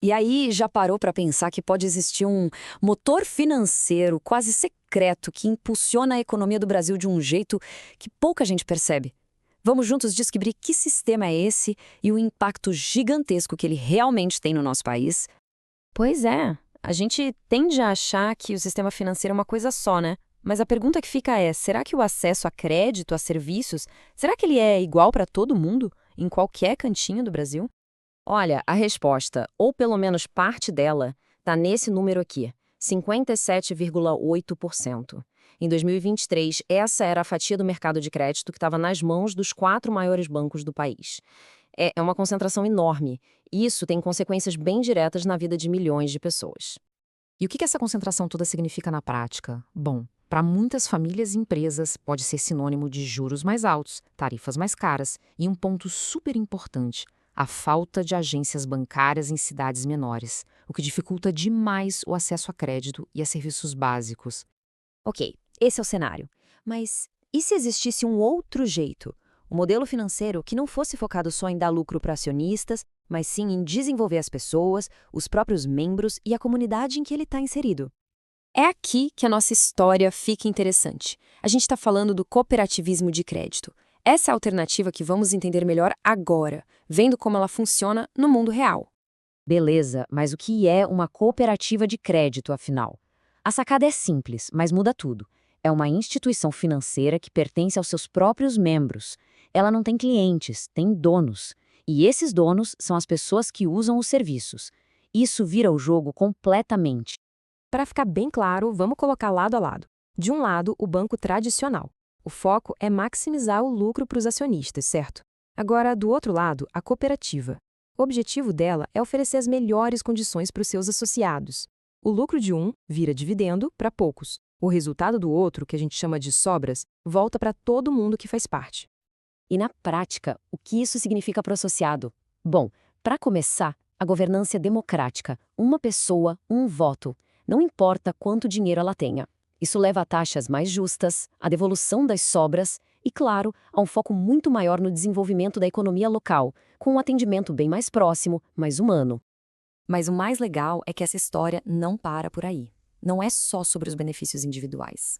E aí já parou para pensar que pode existir um motor financeiro quase secreto que impulsiona a economia do Brasil de um jeito que pouca gente percebe? Vamos juntos descobrir que sistema é esse e o impacto gigantesco que ele realmente tem no nosso país. Pois é, a gente tende a achar que o sistema financeiro é uma coisa só, né? Mas a pergunta que fica é, será que o acesso a crédito, a serviços, será que ele é igual para todo mundo, em qualquer cantinho do Brasil? Olha, a resposta, ou pelo menos parte dela, está nesse número aqui, 57,8%. Em 2023, essa era a fatia do mercado de crédito que estava nas mãos dos 4 maiores bancos do país. É uma concentração enorme, e isso tem consequências bem diretas na vida de milhões de pessoas. E o que essa concentração toda significa na prática? Bom, para muitas famílias e empresas, pode ser sinônimo de juros mais altos, tarifas mais caras e um ponto super importante, a falta de agências bancárias em cidades menores, o que dificulta demais o acesso a crédito e a serviços básicos. Ok, esse é o cenário. Mas e se existisse um outro jeito? Um modelo financeiro que não fosse focado só em dar lucro para acionistas, mas sim em desenvolver as pessoas, os próprios membros e a comunidade em que ele está inserido. É aqui que a nossa história fica interessante. A gente está falando do cooperativismo de crédito. Essa é a alternativa que vamos entender melhor agora, vendo como ela funciona no mundo real. Beleza, mas o que é uma cooperativa de crédito, afinal? A sacada é simples, mas muda tudo. É uma instituição financeira que pertence aos seus próprios membros. Ela não tem clientes, tem donos. E esses donos são as pessoas que usam os serviços. Isso vira o jogo completamente. Para ficar bem claro, vamos colocar lado a lado. De um lado, o banco tradicional. O foco é maximizar o lucro para os acionistas, certo? Agora, do outro lado, a cooperativa. O objetivo dela é oferecer as melhores condições para os seus associados. O lucro de um vira dividendo para poucos. O resultado do outro, que a gente chama de sobras, volta para todo mundo que faz parte. E na prática, o que isso significa para o associado? Bom, para começar, a governança é democrática. Uma pessoa, um voto. Não importa quanto dinheiro ela tenha. Isso leva a taxas mais justas, a devolução das sobras e, claro, a um foco muito maior no desenvolvimento da economia local, com um atendimento bem mais próximo, mais humano. Mas o mais legal é que essa história não para por aí. Não é só sobre os benefícios individuais.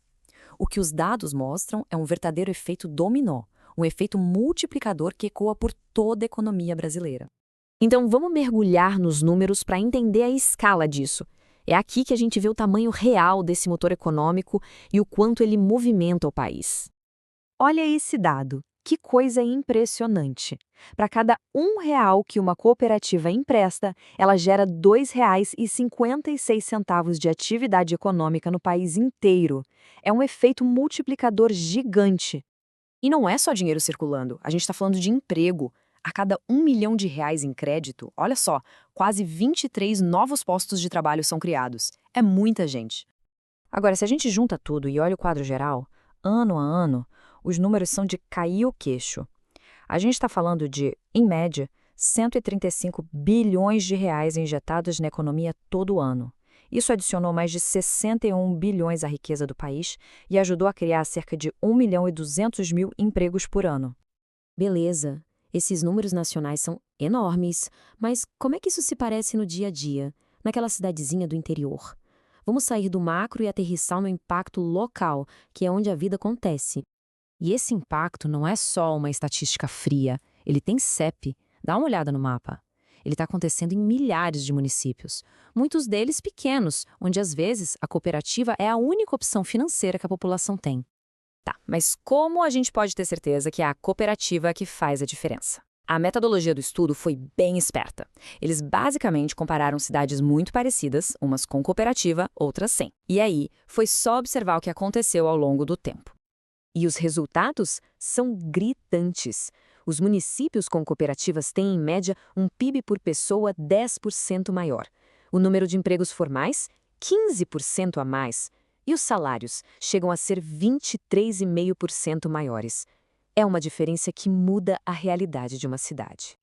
O que os dados mostram é um verdadeiro efeito dominó, um efeito multiplicador que ecoa por toda a economia brasileira. Então vamos mergulhar nos números para entender a escala disso. É aqui que a gente vê o tamanho real desse motor econômico e o quanto ele movimenta o país. Olha esse dado. Que coisa impressionante! Para cada R$ 1 que uma cooperativa empresta, ela gera R$ 2,56 de atividade econômica no país inteiro. É um efeito multiplicador gigante. E não é só dinheiro circulando, a gente está falando de emprego. A cada R$ 1 milhão em crédito, olha só, quase 23 novos postos de trabalho são criados. É muita gente. Agora, se a gente junta tudo e olha o quadro geral, ano a ano, os números são de cair o queixo. A gente está falando de, em média, 135 bilhões de reais injetados na economia todo ano. Isso adicionou mais de 61 bilhões à riqueza do país e ajudou a criar cerca de 1.200.000 empregos por ano. Beleza, esses números nacionais são enormes, mas como é que isso se parece no dia a dia, naquela cidadezinha do interior? Vamos sair do macro e aterrissar no impacto local, que é onde a vida acontece. E esse impacto não é só uma estatística fria, ele tem CEP. Dá uma olhada no mapa. Ele está acontecendo em milhares de municípios, muitos deles pequenos, onde às vezes a cooperativa é a única opção financeira que a população tem. Tá, mas como a gente pode ter certeza que é a cooperativa que faz a diferença? A metodologia do estudo foi bem esperta. Eles basicamente compararam cidades muito parecidas, umas com cooperativa, outras sem. E aí, foi só observar o que aconteceu ao longo do tempo. E os resultados são gritantes. Os municípios com cooperativas têm, em média, um PIB por pessoa 10% maior. O número de empregos formais, 15% a mais. E os salários chegam a ser 23,5% maiores. É uma diferença que muda a realidade de uma cidade.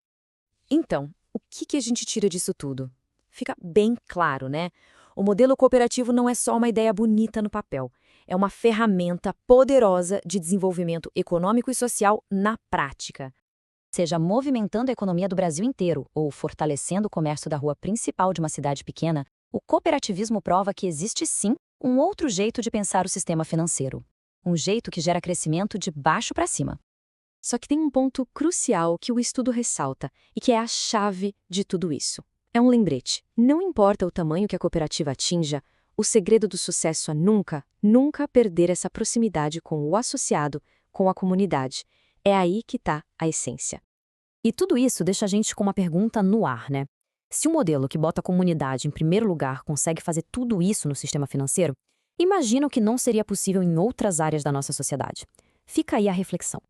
Então, o que a gente tira disso tudo? Fica bem claro, né? O modelo cooperativo não é só uma ideia bonita no papel. É uma ferramenta poderosa de desenvolvimento econômico e social na prática. seja movimentando a economia do Brasil inteiro ou fortalecendo o comércio da rua principal de uma cidade pequena, o cooperativismo prova que existe sim um outro jeito de pensar o sistema financeiro. Um jeito que gera crescimento de baixo para cima. Só que tem um ponto crucial que o estudo ressalta e que é a chave de tudo isso. É um lembrete. Não importa o tamanho que a cooperativa atinja, o segredo do sucesso é nunca perder essa proximidade com o associado, com a comunidade. É aí que está a essência. E tudo isso deixa a gente com uma pergunta no ar, né? Se um modelo que bota a comunidade em primeiro lugar consegue fazer tudo isso no sistema financeiro, imagina o que não seria possível em outras áreas da nossa sociedade. Fica aí a reflexão.